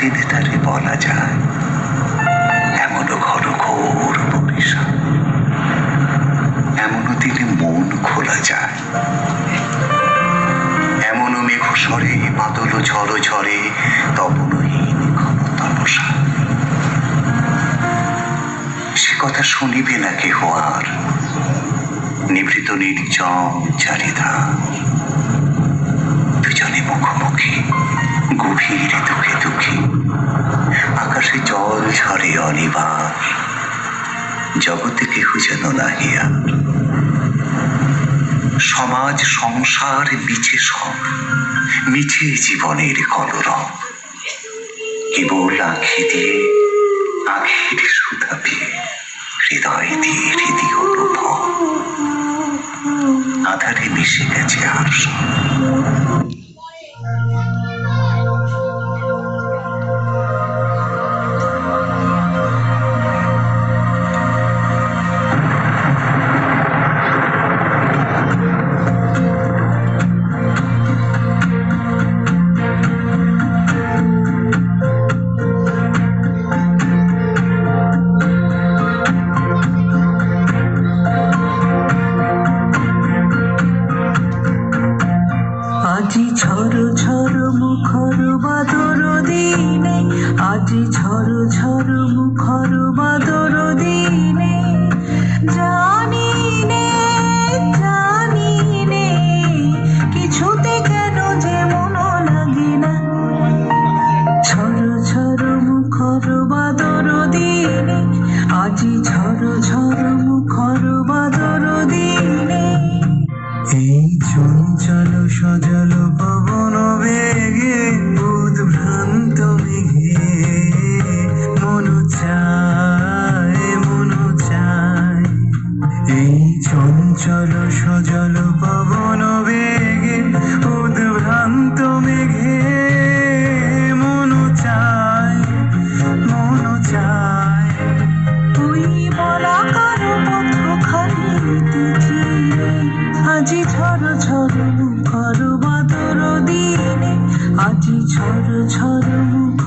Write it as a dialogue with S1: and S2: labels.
S1: দিনে তারে বলা যায়, এমনও ঘন ঘোর বরিশা, এমনও দিনে মন খোলা যায়, এমনও মেঘ সরে বাদল ঝড় ঝরে, তপনহীন ক্ষমতানসা। সে কথা শুনিবে না কেহ আর, নিভৃত নির্জন চারিধার, দুজনে মুখোমুখি গভীর দুঃখে দুঃখী, আকাশে জল ঝরে অনিবার, জগতে কেহ যেন নাহি আর। সমাজ সংসার মিছে সব, মিছে জীবনের কলরব, কেবল আঁখি দিয়ে আঁখির সুধা পেয়ে, হৃদয় দিয়ে হৃদয় অনুভব, আধারে মিশে গেছে আর সব।
S2: আজি ঝড় ঝড় মুখর বাদর দিনে, আজি ঝড় ঝড় মুখর বাদর দিনে, জানি নে জানি নে কিছুতে কেন যে মন লাগে না। ঝড় ঝড় মুখর বাদর দিনে, আজি ঝড় ঝড় মুখর বাদর দিনে, এই চঞ্চল সজল পবন বেগে উদ্ভ্রান্ত মেঘে মন চায় মন চায়। এই চঞ্চল সজল পবন বেগে উদ্ভ্রান্ত মেঘে মন চায় মন চায়। তুই বলাকার পথ খালি দেখিলে, আজি ঝড় ঝড় মুখর বাদর দিনে, আজি ঝড় ঝড় মুখর